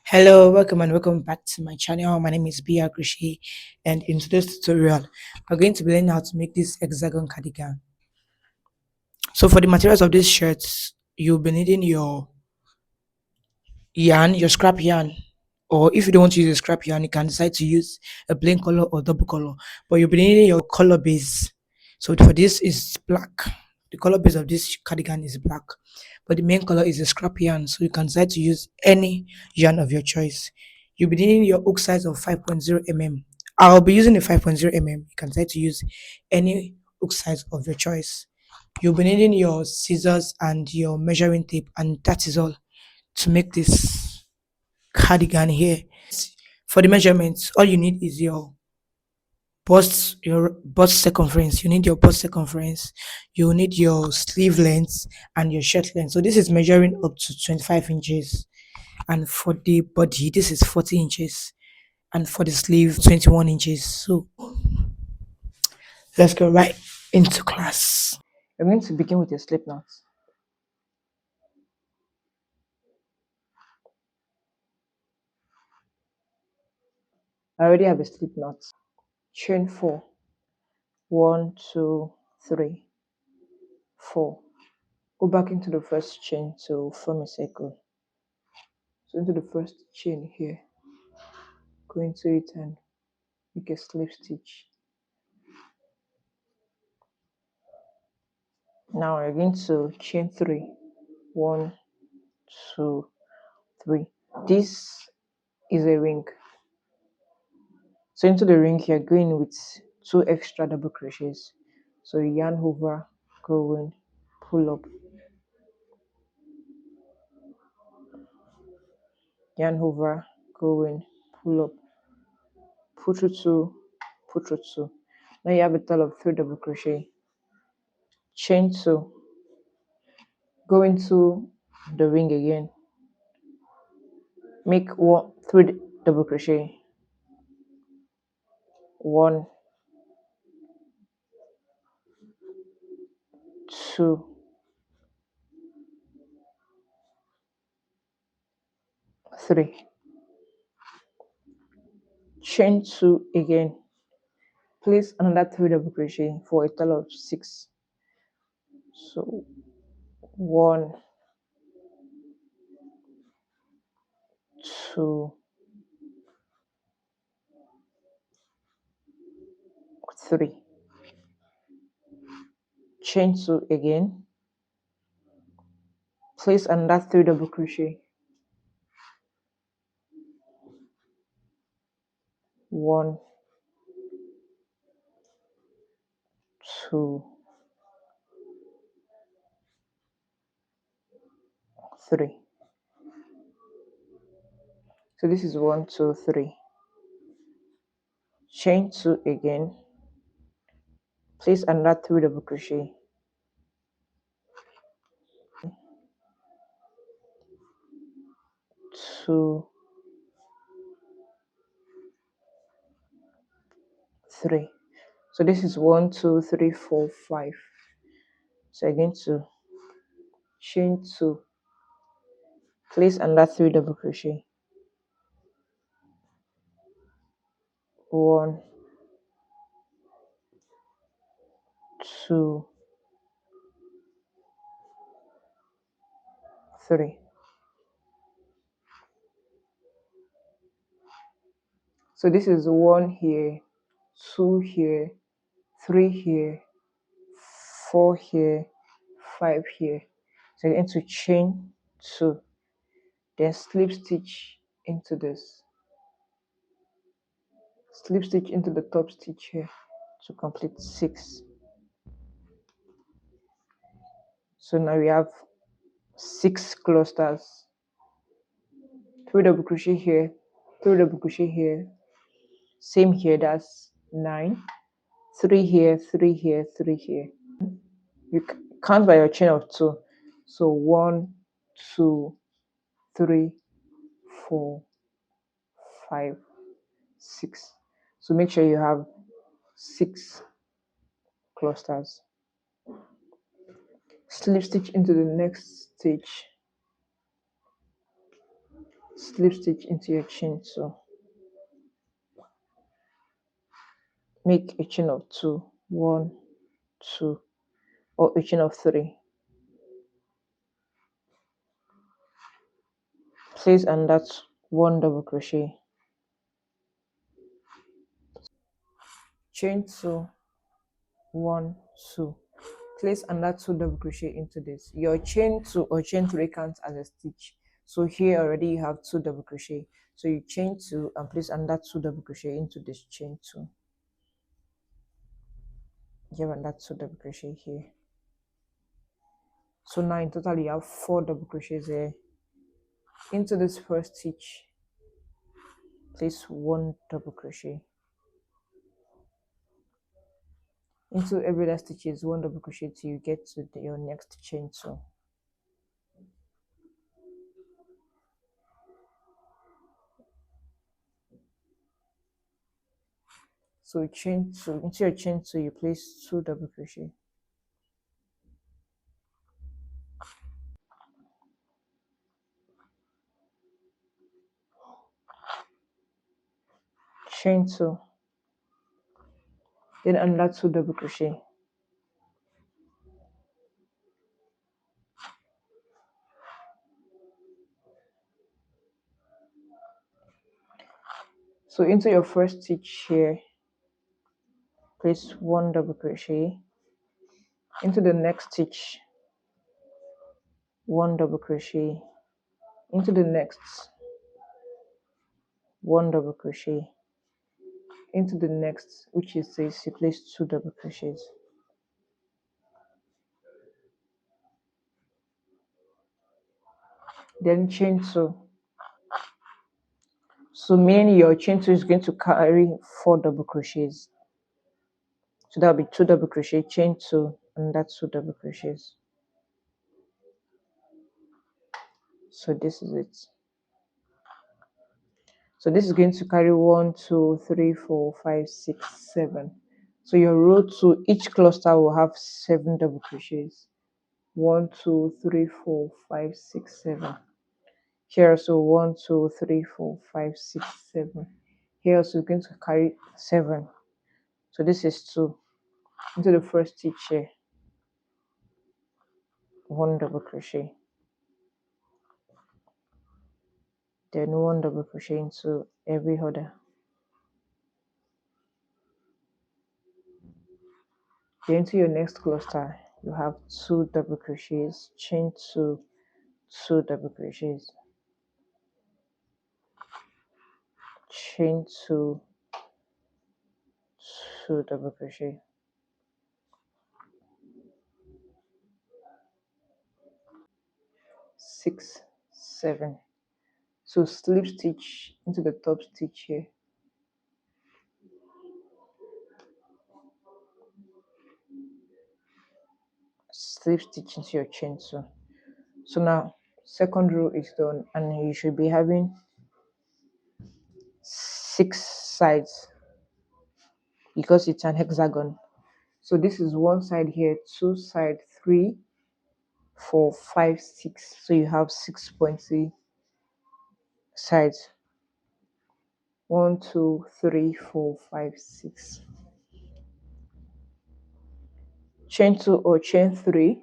Hello, welcome and welcome back to my channel. My name is BRcrochet, and in today's tutorial, we're going to be learning how to make this hexagon cardigan. So for the materials of this shirts, you'll be needing your yarn, your scrap yarn, or if you don't want to use a scrap yarn, you can decide to use a plain color or double color, but you'll be needing your color base. So for this is black. The color base of this cardigan is black, but the main color is a scrap yarn, so you can decide to use any yarn of your choice. You'll be needing your hook size of 5.0 mm. I'll be using a 5.0 mm. You can decide to use any hook size of your choice. You'll be needing your scissors and your measuring tape, and that is all to make this cardigan here. For the measurements, all you need is your bust circumference. You need your bust circumference. You need your sleeve length and your shirt length. So this is measuring up to 25 inches, and for the body this is 40 inches, and for the sleeve 21 inches. So let's go right into class. I'm going to begin with your slip knot. I already have a slip knot. Chain 4. 1 2 3 4. Go back into the first chain to form a circle. So into the first chain here, go into it and make a slip stitch. Now we're going to chain 3. 1 2 3. This is a ring. So into the ring you're going with 2 extra double crochets. So yarn over, go in, pull up, yarn over, go in, pull up, put through 2, put through 2. Now you have a total of 3 double crochet. Chain 2, go into the ring again, make 3 double crochet, 1 2 3. Chain 2 again, place another 3 double crochet for a total of 6. So 1 2 3. Chain 2 again, place another 3 double crochet, 1 2 3. So this is 1 2 3. Chain 2 again, place another 3 double crochet, 2 3. So this is 1 2 3 4 5. So again to chain 2, place another 3 double crochet, 1 2 3. So this is 1 here, 2 here, 3 here, 4 here, 5 here. So you're going to chain 2, then slip stitch into this, slip stitch into the top stitch here to complete 6. So now we have 6 clusters. 3 double crochet here, 3 double crochet here, same here, that's 9. 3 here, 3 here, 3 here. You count by your chain of 2. So 1 2 3 4 5 6. So make sure you have 6 clusters. Slip stitch into the next stitch, slip stitch into your chain 2. Make a chain of 2, 1, 2, or a chain of 3. Place and that's 1 double crochet. Chain 2, 1, 2. Place another 2 double crochet into this. Your chain 2 or chain 3 counts as a stitch. So here already you have 2 double crochet. So you chain 2 and place another 2 double crochet into this chain 2. You have another 2 double crochet here. So now in total you have 4 double crochets here. Into this first stitch, place 1 double crochet. Into every other stitches 1 double crochet till you get to your next chain 2. So chain 2, into your chain 2 you place 2 double crochet. Chain 2, then another 2 double crochet. So into your first stitch here, place 1 double crochet. Into the next stitch, 1 double crochet. Into the next, 1 double crochet. Into the next, which is this, you place 2 double crochets. Then chain 2. So meaning your chain 2 is going to carry 4 double crochets. So that'll be 2 double crochet, chain 2, and that's 2 double crochets. So this is it. So this is going to carry 1, 2, 3, 4, 5, 6, 7. So your row 2, each cluster will have 7 double crochets. 1, 2, 3, 4, 5, 6, 7. Here also 1, 2, 3, 4, 5, 6, 7. Here also going to carry 7. So this is 2. Into the first stitch here, 1 double crochet. Then 1 double crochet into every other. Then into your next cluster, you have 2 double crochets, chain 2, 2 double crochets, chain 2, 2 double crochet, 6, 7. So slip stitch into the top stitch here. Slip stitch into your chain 2. So now second row is done and you should be having 6 sides because it's an hexagon. So this is one side here, 2 side, 3, 4, 5, 6. So you have 6 pointy sides. 1, 2, 3, 4, 5, 6. Chain 2 or chain 3.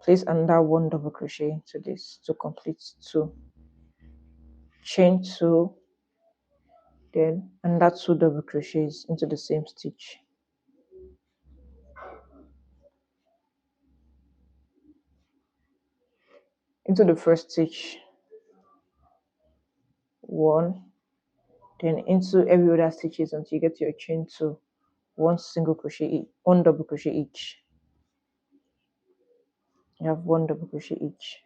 Place another 1 double crochet into this to complete 2. Chain 2, then another 2 double crochets into the same stitch. Into the first stitch, 1, then into every other stitches until you get to your chain 2, 1 single crochet, 1 double crochet each. You have 1 double crochet each.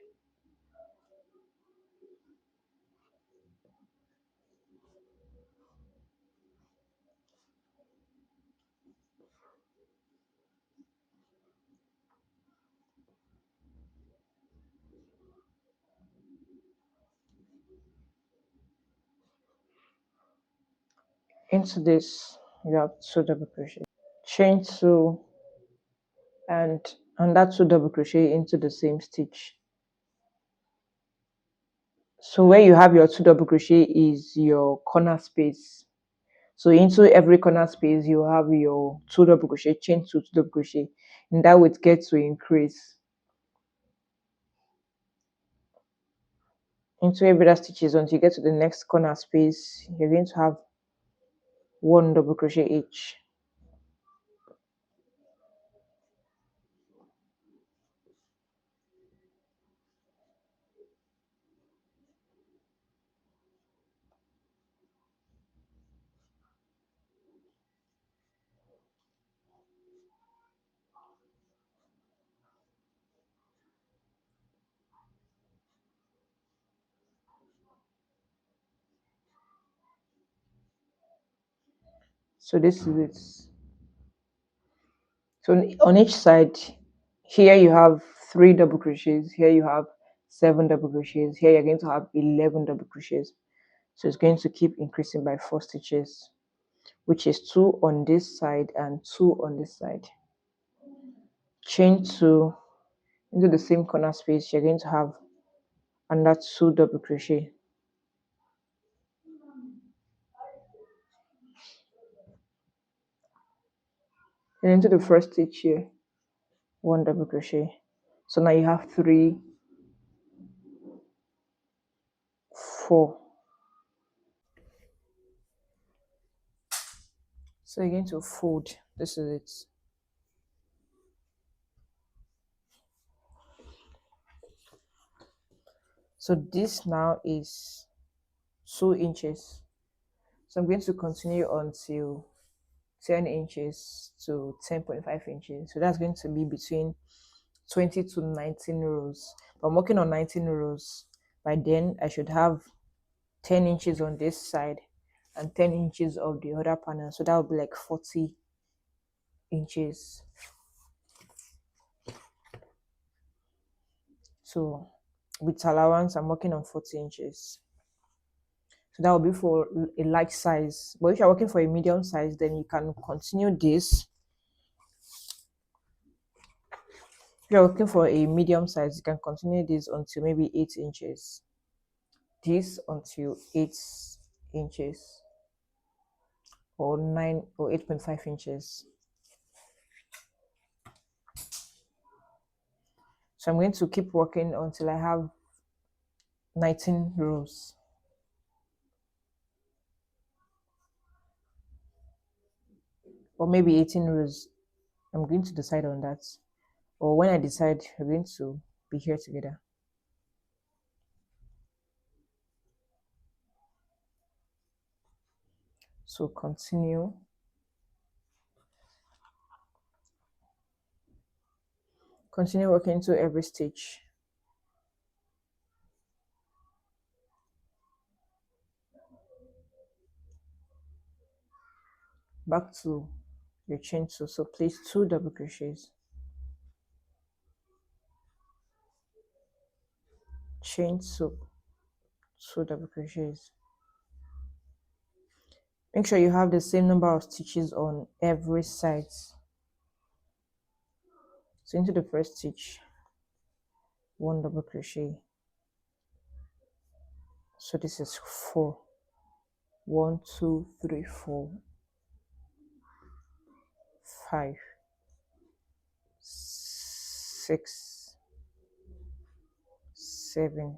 Into this, you have 2 double crochet, chain 2, and that 2 double crochet into the same stitch. So where you have your 2 double crochet is your corner space. So into every corner space you have your 2 double crochet, chain 2 double crochet, and that would get to increase into every other stitches until you get to the next corner space. You're going to have 1 double crochet each. So this is it. So on each side, here you have 3 double crochets, here you have 7 double crochets, here you're going to have 11 double crochets. So it's going to keep increasing by 4 stitches, which is 2 on this side and 2 on this side. Chain 2 into the same corner space, you're going to have another 2 double crochet. And into the first stitch here, 1 double crochet. So now you have 3, 4. So you're going to fold. This is it. So this now is 2 inches. So I'm going to continue until 10 inches to 10.5 inches. So that's going to be between 20 to 19 rows. But I'm working on 19 rows. By then I should have 10 inches on this side and 10 inches of the other panel. So that would be like 40 inches. So with allowance, I'm working on 40 inches. So that will be for a large size. But if you're working for a medium size, then you can continue this. If you're working for a medium size, you can continue this until maybe 8 inches. This until 8 inches or 9 or 8.5 inches. So I'm going to keep working until I have 19 rows. Or maybe 18 rows. I'm going to decide on that. Or when I decide, we're going to be here together. So continue. Continue working to every stitch. Back to your chain 2. So place 2 double crochets. Chain 2, 2 double crochets. Make sure you have the same number of stitches on every side. So into the first stitch, 1 double crochet. So this is 4. 1, 2, 3, 4, 5, 6, 7,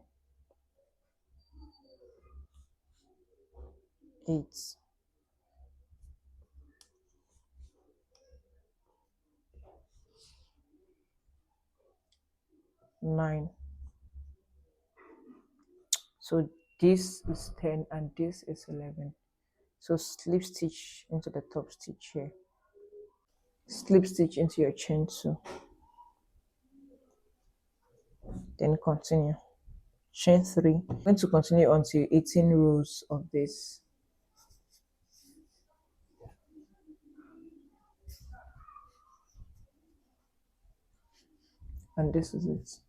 8, 9. So this is 10 and this is 11. So slip stitch into the top stitch here. Slip stitch into your chain 2. Then continue. Chain 3. I'm going to continue until 18 rows of this. And this is it.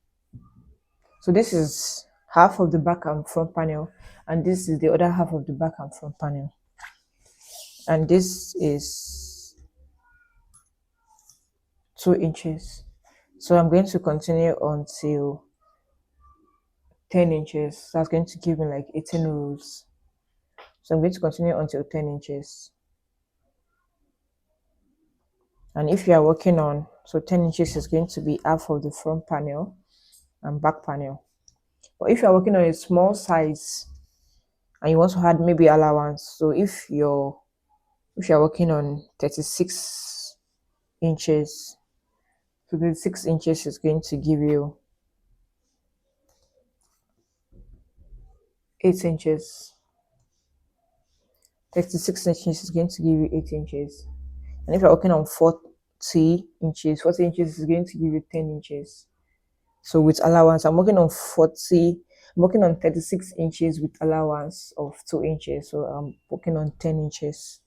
So this is half of the back and front panel, and this is the other half of the back and front panel. And this is 2 inches. So I'm going to continue until 10 inches. So that's going to give me like 18 rows. So I'm going to continue until 10 inches. And if you are working on, so 10 inches is going to be half of the front panel and back panel. But if you are working on a small size and you want to add maybe allowance, so if you're working on 36 inches, so the 6 inches is going to give you 8 inches. 36 inches is going to give you 8 inches. And if you're working on 40 inches, 40 inches is going to give you 10 inches. So with allowance, I'm working on 36 inches with allowance of 2 inches. So I'm working on 10 inches.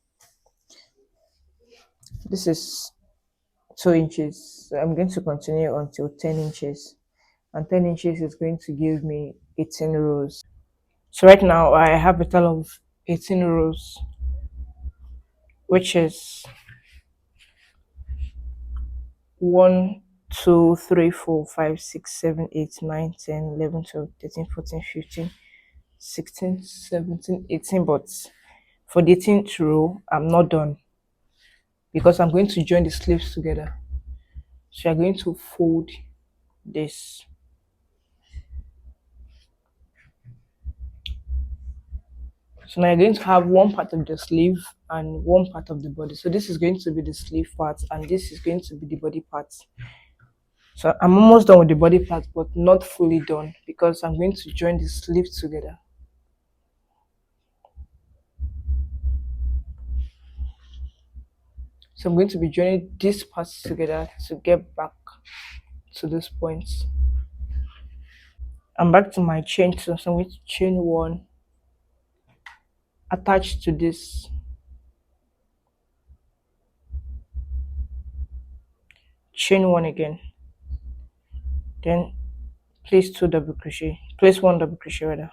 This is 2 inches. So I'm going to continue until 10 inches. And 10 inches is going to give me 18 rows. So right now I have a total of 18 rows, which is 1, 2, 3, 4, 5, 6, 7, 8, 9, 10, 11, 12, 13, 14, 15, 16, 17, 18. But for the 18th row, I'm not done because I'm going to join the sleeves together. So you're going to fold this. So now you're going to have one part of the sleeve and one part of the body. So this is going to be the sleeve part and this is going to be the body part. So I'm almost done with the body part, but not fully done because I'm going to join the sleeves together. So I'm going to be joining these parts together to get back to this point. I'm back to my chain two, so I'm going to chain one, attach to this, chain one again, then place one double crochet rather,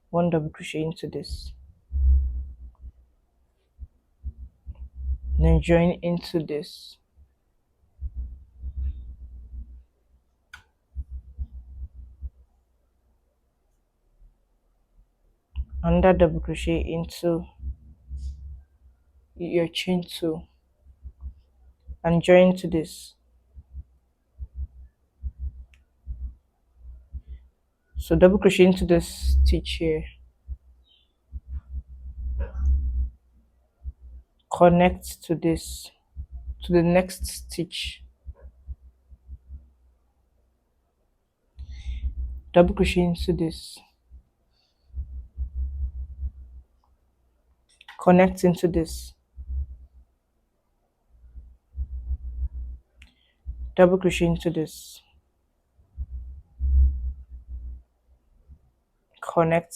one double crochet into this, then join into this, another double crochet into your chain two, and join into this. So double crochet into this stitch here, connect to this, to the next stitch, double crochet into this, connect into this, double crochet into this, connect,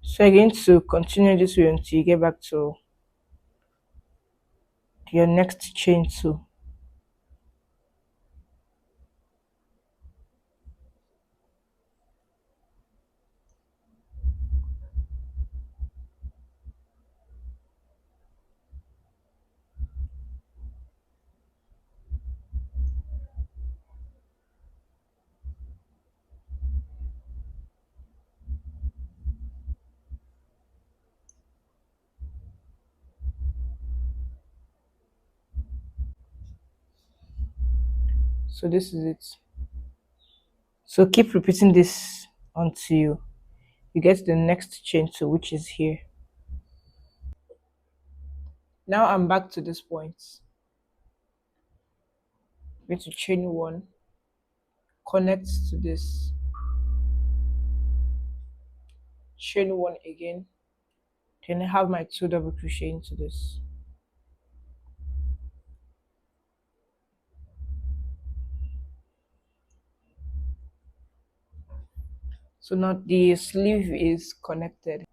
so you're going to continue this way until you get back to your next chain two. So this is it. So keep repeating this until you get to the next chain two, which is here. Now I'm back to this point. I'm going to chain one, connect to this, chain one again, then I have my two double crochet into this. So now the sleeve is connected.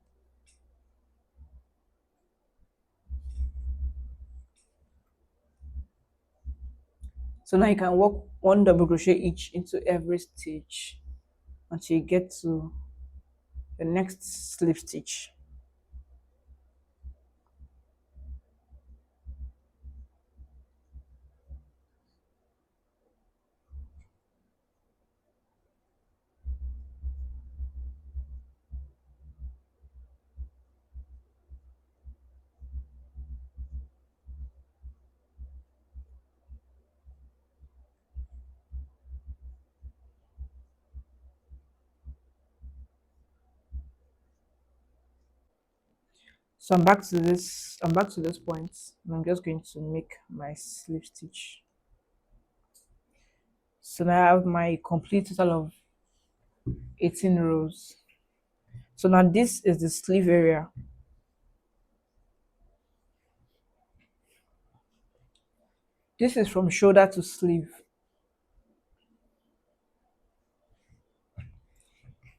So now you can work one double crochet each into every stitch until you get to the next slip stitch. So I'm back to this point, and I'm just going to make my slip stitch. So now I have my complete total of 18 rows. So now this is the sleeve area. This is from shoulder to sleeve.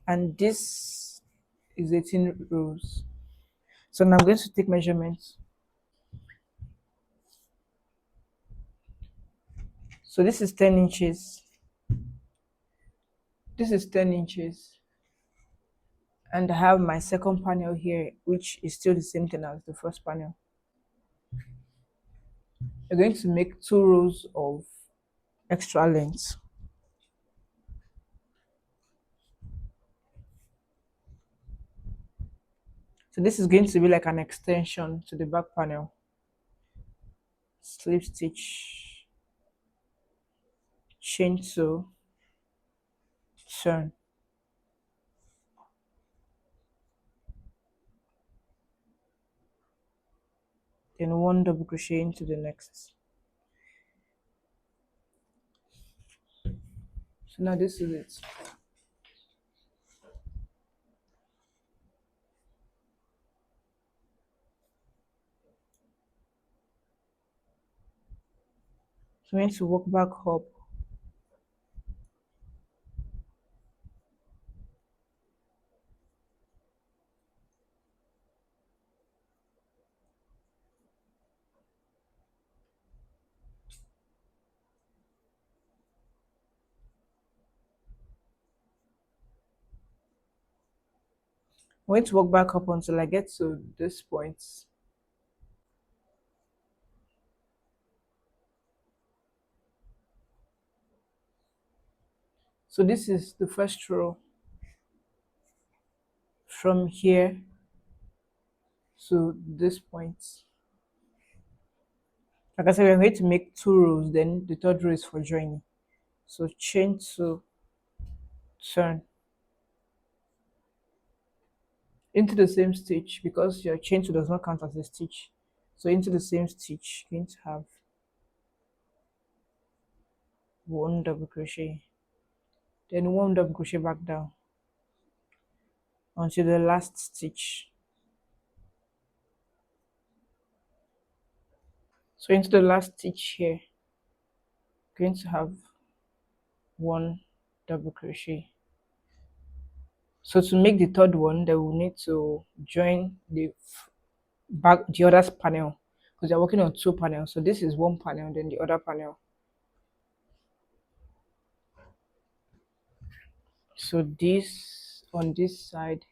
And this is 18 rows. So now I'm going to take measurements. So this is 10 inches. This is 10 inches. And I have my second panel here, which is still the same thing as the first panel. We're going to make 2 rows of extra length. So this is going to be like an extension to the back panel. Slip stitch, chain 2, turn. Then 1 double crochet into the next. So now this is it. So I'm going to work back up. I'm going to work back up until I get to this point. So this is the first row. From here to this point. Like I said, we're going to make 2 rows, then the third row is for joining. So chain 2, turn into the same stitch, because your chain 2 does not count as a stitch. So into the same stitch, you're going to have 1 double crochet, then 1 double crochet back down until the last stitch. So into the last stitch here, you're going to have 1 double crochet. So to make the third one, then we'll need to join the other panel, because you're working on 2 panels. So this is 1 panel, then the other panel. So this on this side,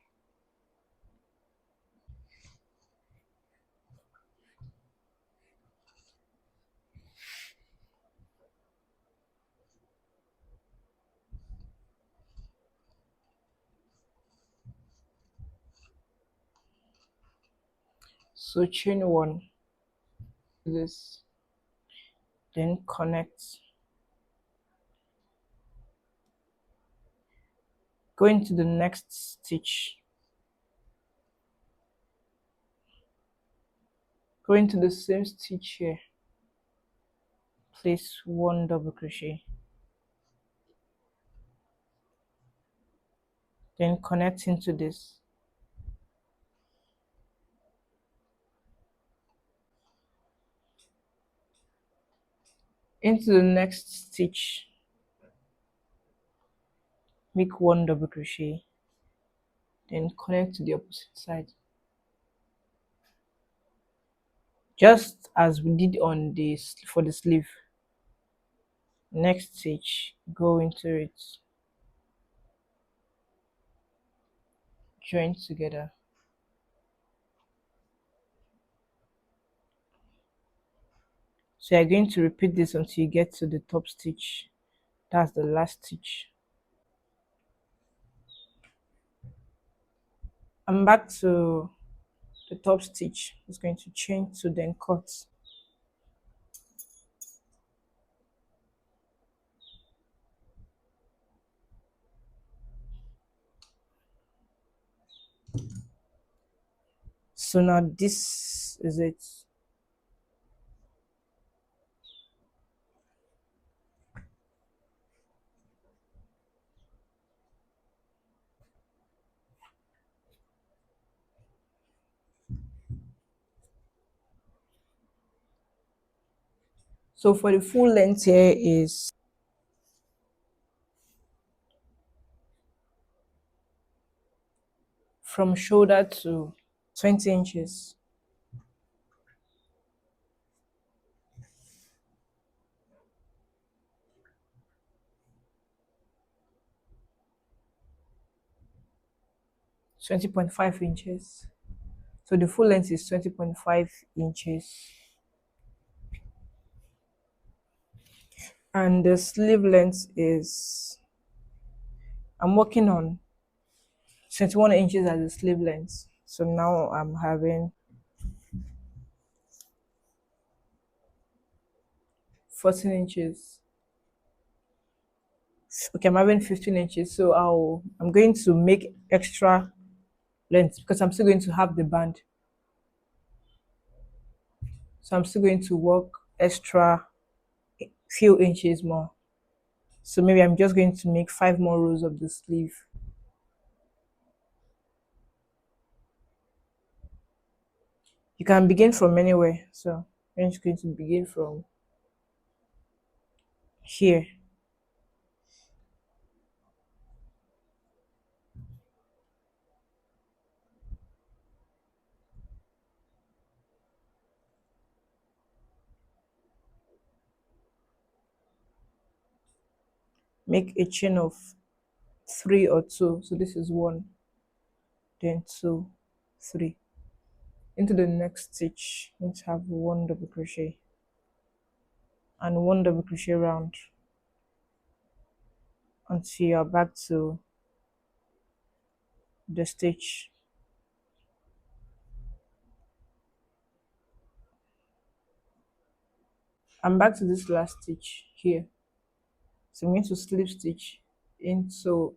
so chain 1, this, then connect, go into the next stitch, go into the same stitch here, place 1 double crochet, then connect into this, into the next stitch, make 1 double crochet, then connect to the opposite side, just as we did on this for the sleeve. Next stitch, go into it, join together. So you're going to repeat this until you get to the top stitch. That's the last stitch. I'm back to the top stitch. It's going to chain to then cut. So now this is it. So for the full length here is from shoulder to 20 inches. (20.5 inches). So the full length is 20.5 inches. And the sleeve length is, I'm working on 21 inches as the sleeve length. So now I'm having 14 inches. Okay, I'm having 15 inches. So I'm going to make extra length because I'm still going to have the band. So I'm still going to work extra few inches more. So maybe I'm just going to make 5 more rows of the sleeve. You can begin from anywhere. So I'm just going to begin from here. Make a chain of 3 or 2. So this is 1, then 2, 3. Into the next stitch, you need to have 1 double crochet and 1 double crochet round until you're back to the stitch. I'm back to this last stitch here. So I'm going to slip stitch into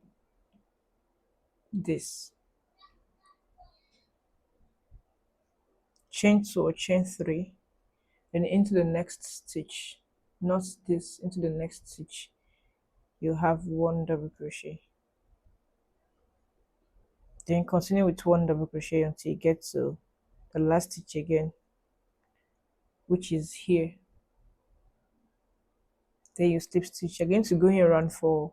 this. Chain 2 or chain 3, then into the next stitch, not this, into the next stitch, you have 1 double crochet. Then continue with 1 double crochet until you get to the last stitch again, which is here. Then you slip stitch. You're going to go in around for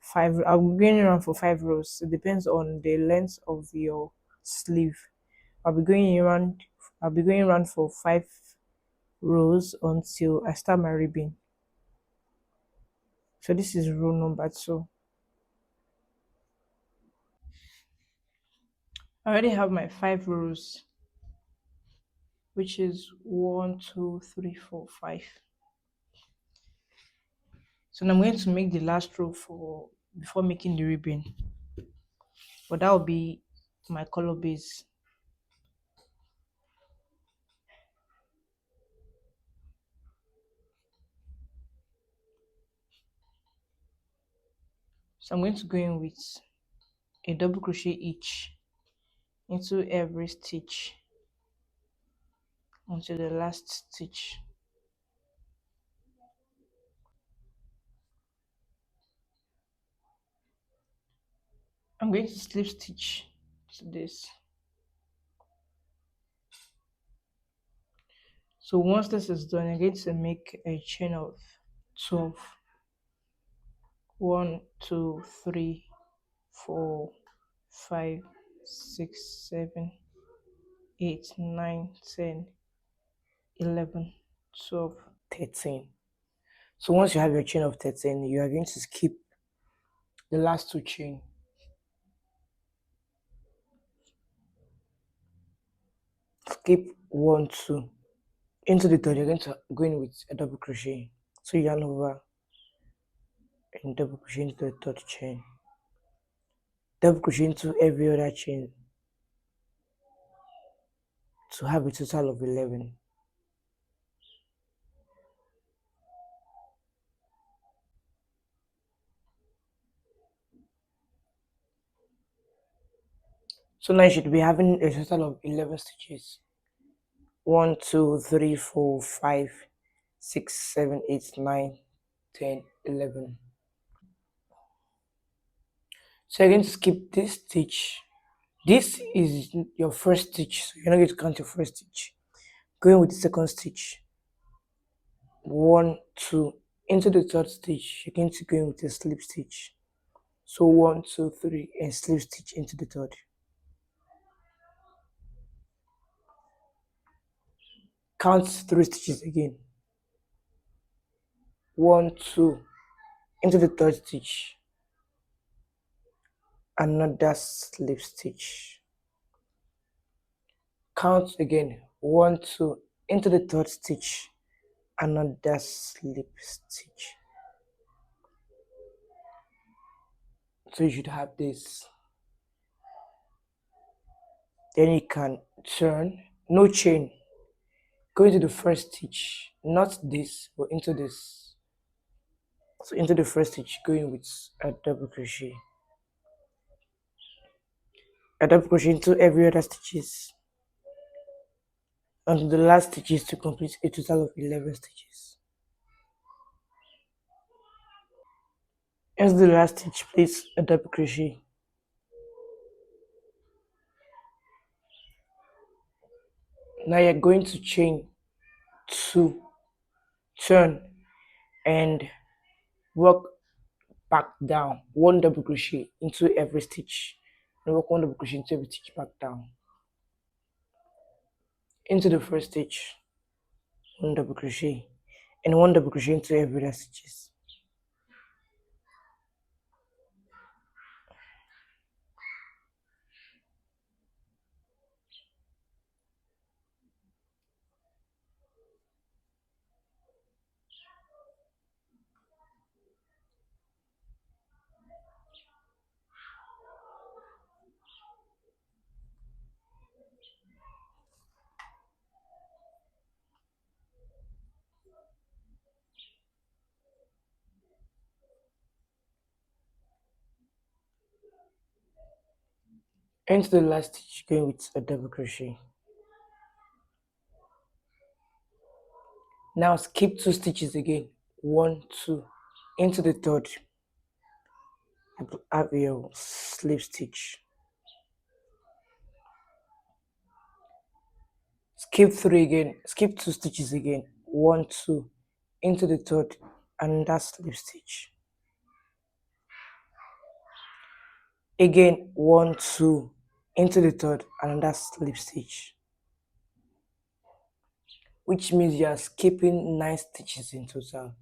5. I'm going around for 5 rows. It depends on the length of your sleeve. I'll be going around for 5 rows until I start my ribbing. So this is row number 2. I already have my 5 rows, which is 1, 2, 3, 4, 5. So now I'm going to make the last row before making the ribbon, but that will be my color base. So I'm going to go in with a double crochet each into every stitch until the last stitch. I'm going to slip stitch to this. So once this is done, I'm going to make a chain of 12. 1, 2, 3, 4, 5, 6, 7, 8, 9, 10, 11, 12, 13. So once you have your chain of 13, you are going to skip the last 2 chain. skip 1 2 into the third. You're going to go in with a double crochet, so you yarn over and double crochet into the third chain, double crochet into every other chain to have a total of 11. So now you should be having a total of 11 stitches. 1 2 3 4 5 6 7 8 9 10 11. So you're going to skip this stitch. This is your first stitch, so you're not going to count your first stitch. Going with the second stitch, 1 2 into the third stitch, you're going to go in with a slip stitch. So 1 2 3 and slip stitch into the third. Count 3 stitches again. 1 2 into the third stitch, another slip stitch. Count again. 1 2 into the third stitch, another slip stitch. So you should have this. Then you can turn, no chain, go into the first stitch, not this but into this. So into the first stitch, going with a double crochet, a double crochet into every other stitches until the last stitches to complete a total of 11 stitches. Into the last stitch, place a double crochet. Now you're going to chain 2, turn, and work back down 1 double crochet into every stitch, and work 1 double crochet into every stitch back down. Into the first stitch, 1 double crochet, and 1 double crochet into every other stitches. Into the last stitch, going with a double crochet. Now skip 2 stitches again, 1 2 into the third, have your slip stitch. Skip 3 again, skip 2 stitches again, 1 2 into the third, and that slip stitch. Again, 1 2 into the third, and that slip stitch, which means you are skipping 9 stitches in total.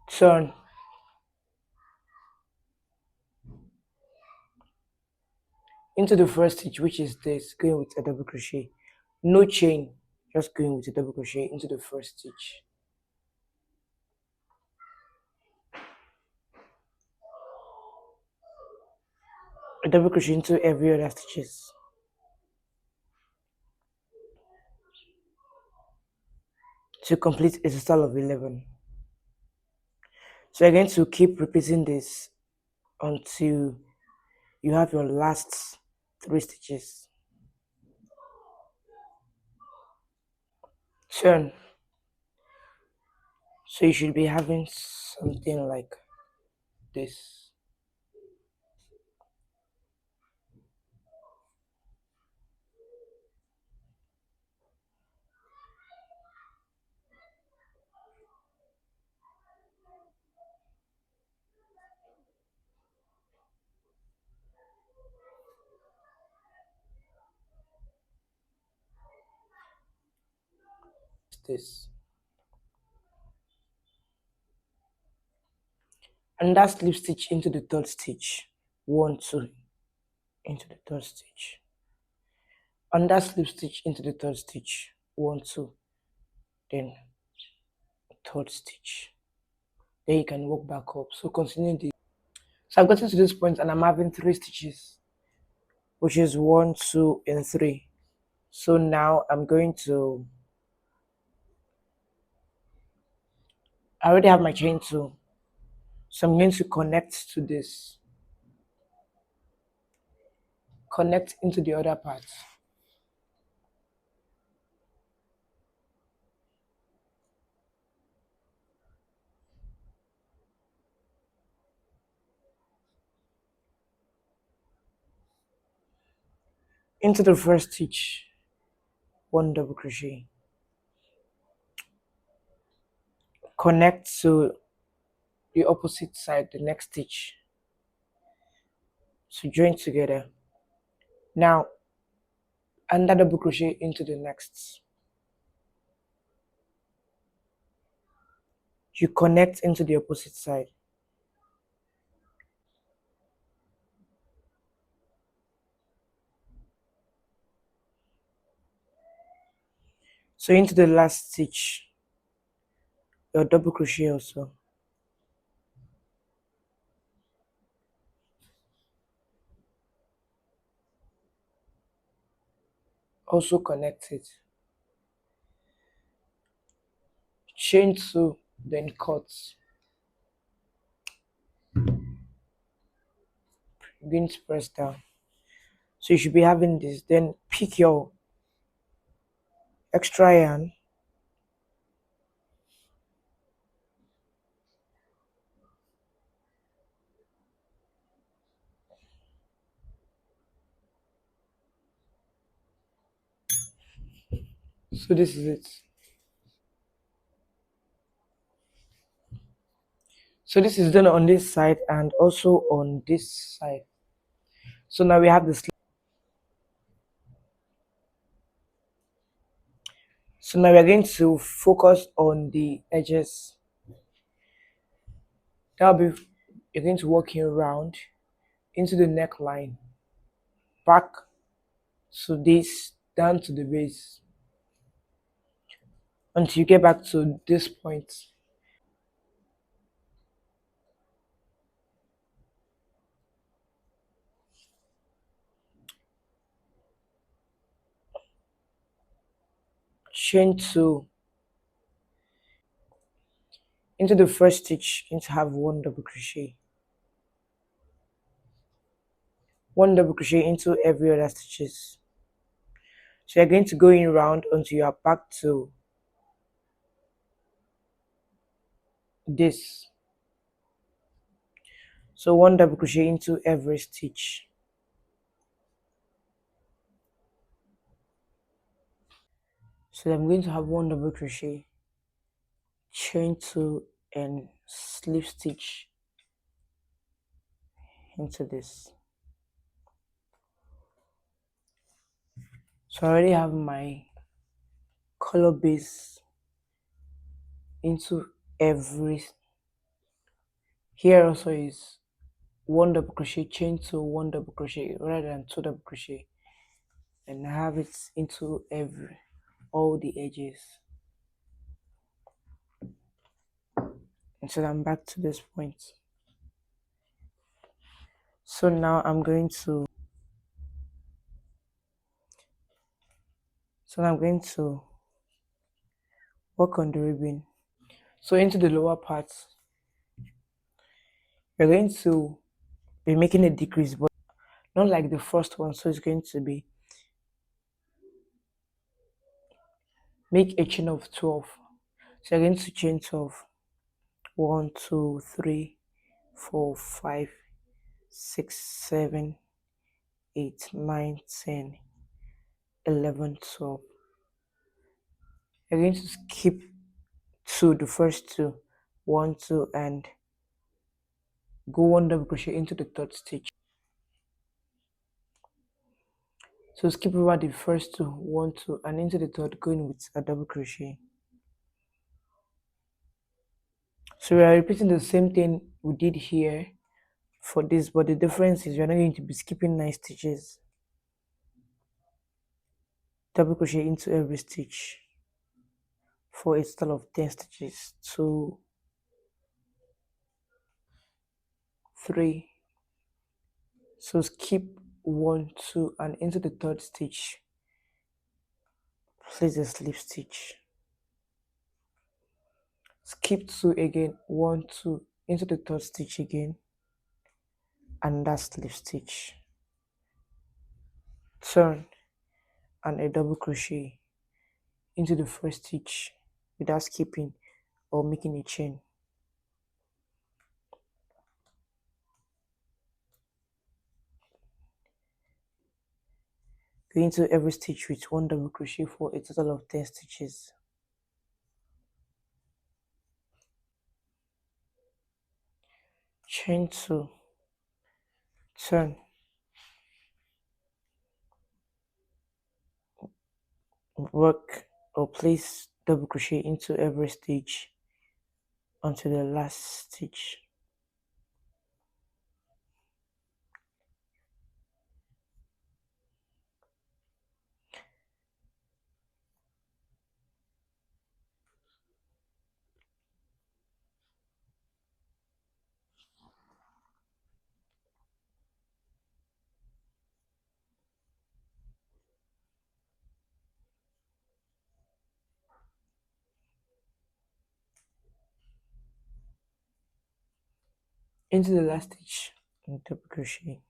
Turn, into the first stitch, which is this, going with a double crochet, no chain, just going with a double crochet into the first stitch. A double crochet into every other stitches. To complete a total of 11. So you're going to keep repeating this until you have your last 3 stitches. Turn. So you should be having something like this. This. And that slip stitch into the third stitch. 1 2 into the third stitch. under slip stitch into the third stitch, 1 2, then third stitch, then you can work back up. So continue this. So I've gotten to this point and I'm having 3 stitches, which is 1 2 and 3. So now I'm going to, I already have my chain 2, so I'm going to connect to this, connect into the other part. Into the first stitch, 1 double crochet, connect to the opposite side, the next stitch, so join together. Now under double crochet into the next, you connect into the opposite side, so into the last stitch, your double crochet also, also connect it, chain 2, then cut, begin to press down. So you should be having this, then pick your extra yarn, so this is it. So this is done on this side and also on this side. So now we have the sleeve. So now we're going to focus on the edges. That'll be, you're going to work in round into the neckline, back to this, down to the base, until you get back to this point. Chain 2 into the first stitch, going to have 1 double crochet, 1 double crochet into every other stitches. So you're going to go in round until you are back to this. So 1 double crochet into every stitch. So I'm going to have 1 double crochet, chain 2 and slip stitch into this. So I already have my color base into every, here also is 1 double crochet, chain 2, 1 double crochet rather than 2 double crochet, and I have it into every, all the edges. And so I'm back to this point. So now I'm going to, work on the ribbon. So into the lower part, we're going to be making a decrease, but not like the first one. So it's going to be, make a chain of 12. So you're going to chain 12. 1 2 3 4 5 6 7 8 9 10 11 12. You're going to skip 2, the first 2, 1 2, and go 1 double crochet into the third stitch. So skip over the first 2, 1 2, and into the third, going with a double crochet. So we are repeating the same thing we did here for this, but the difference is we're not going to be skipping 9 stitches. double crochet into every stitch for a total of 10 stitches. 2, 3. So skip 1, 2, and into the third stitch place a slip stitch. Skip 2 again, 1, 2, into the third stitch again, and that slip stitch. Turn and a double crochet into the first stitch without skipping or making a chain. Go into every stitch with 1 double crochet for a total of 10 stitches. Chain 2, turn, work or place double crochet into every stitch until the last stitch. Into the last stitch and double crochet.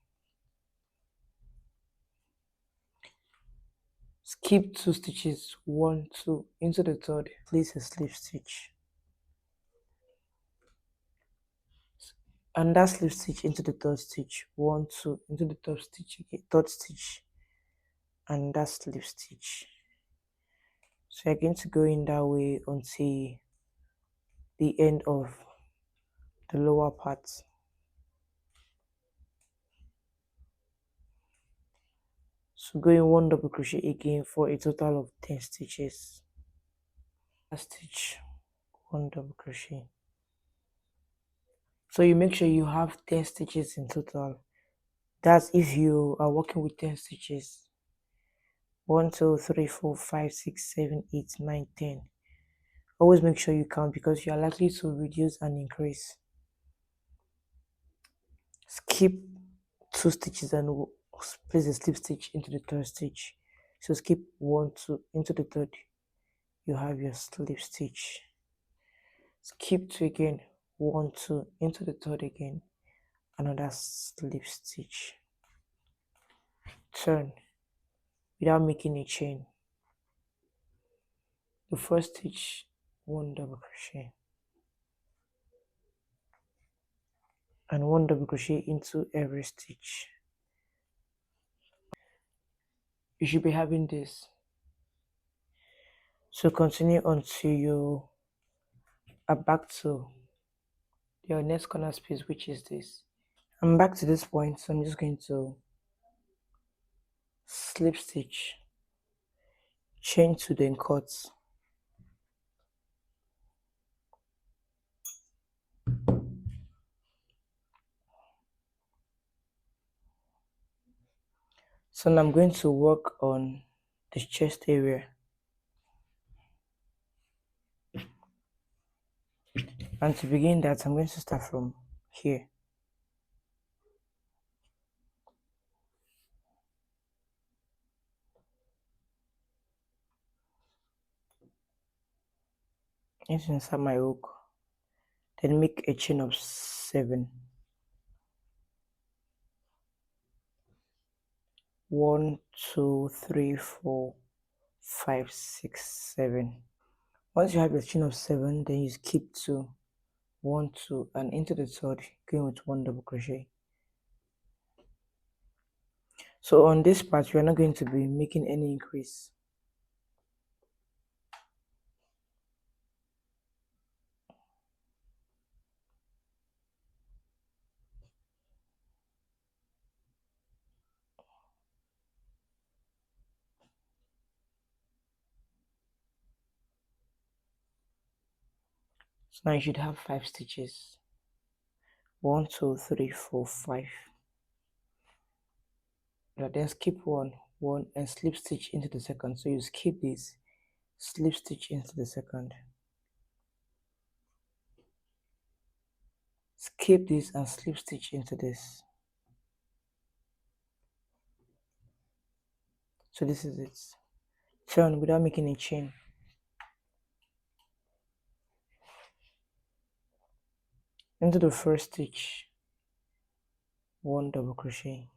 Skip 2 stitches, 1, 2, into the third, place a slip stitch. And that slip stitch into the third stitch, 1, 2, into the third stitch again, third stitch, and that slip stitch. So you're going to go in that way until the end of the lower part. So go in 1 double crochet again for a total of 10 stitches. Last stitch, 1 double crochet. So you make sure you have 10 stitches in total. That's if you are working with 10 stitches. 1, 2, 3, 4, 5, 6, 7, 8, 9, 10. Always make sure you count because you are likely to reduce and increase. Skip 2 stitches and place a slip stitch into the third stitch. So skip 1, 2, into the third, you have your slip stitch. Skip 2 again, 1, 2, into the third again, another slip stitch. Turn without making a chain. The first stitch, 1 double crochet, and 1 double crochet into every stitch. You should be having this. So continue until you are back to your next corner space, which is this. I'm back to this point, so I'm just going to slip stitch, chain 2, then cut. So now I'm going to work on the chest area. And to begin that, I'm going to start from here. I'm going to insert my hook, then make a chain of 7. 1, 2, 3, 4, 5, 6, 7. Once you have your chain of 7, then you skip 2, 1, 2, and into the third, going with 1 double crochet. So on this part, we are not going to be making any increase. So now you should have 5 stitches. 1, 2, 3, 4, 5. Then skip 1, one, and slip stitch into the second. So you skip this, slip stitch into the second, skip this and slip stitch into this. So this is it. Turn without making a chain. Into the first stitch, one double crochet.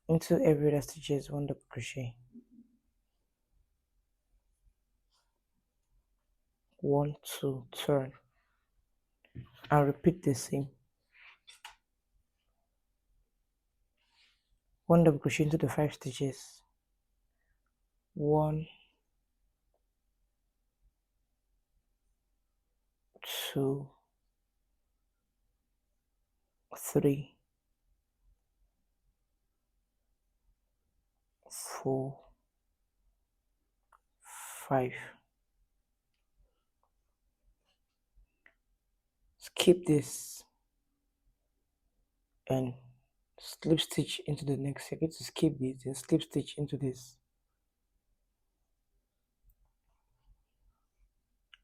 Into every other stitches, one double crochet. One, two, turn, and repeat the same. One double crochet into the 5 stitches. One, two, three, 4, 5. Skip this and slip stitch into the next. You're going to skip this and slip stitch into this.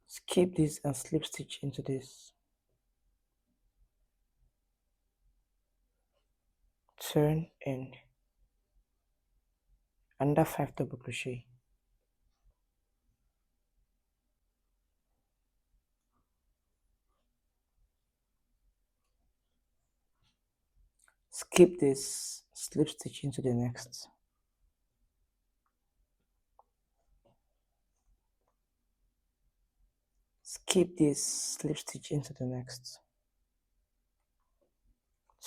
Skip this and slip stitch into this. Turn and under 5 double crochet. Skip this, slip stitch into the next. Skip this, slip stitch into the next.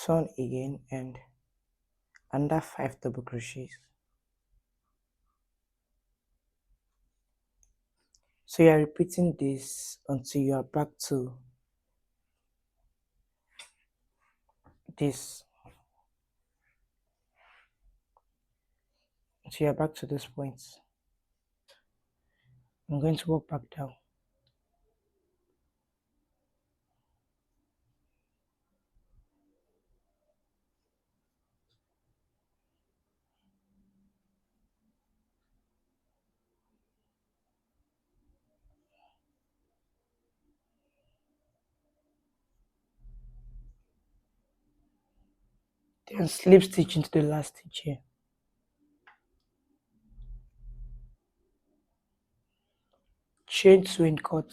Turn again and under 5 double crochets. So you are repeating this until you are back to this. So you are back to this point. I'm going to work back down. Then slip stitch into the last stitch here. Chain 2 and cut.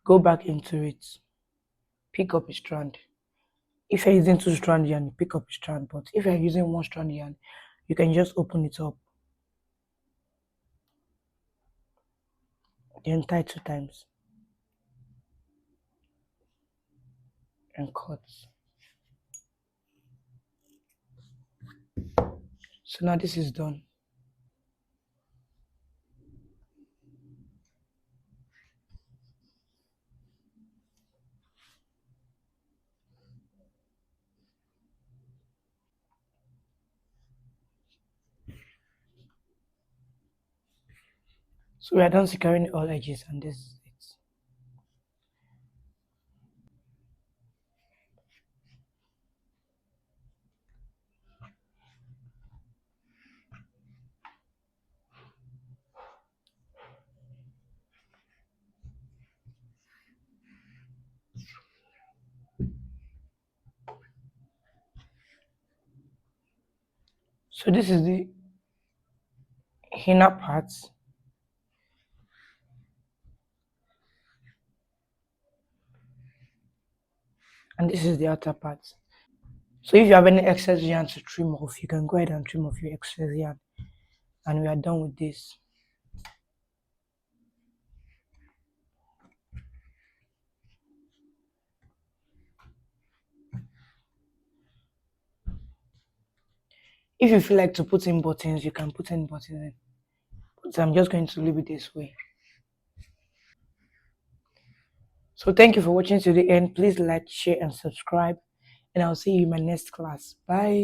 Go back into it. Pick up a strand. If you're using 2 strand yarn, pick up a strand. But if you're using 1 strand yarn, you can just open it up. Then tie 2 times. And cut. So now this is done. So we are done securing all edges, and this is it. So this is the inner part. And this is the outer part. So if you have any excess yarn to trim off, you can go ahead and trim off your excess yarn. And we are done with this. If you feel like to put in buttons, you can put in buttons in. But I'm just going to leave it this way. So thank you for watching to the end. Please like, share, and subscribe. And I'll see you in my next class. Bye.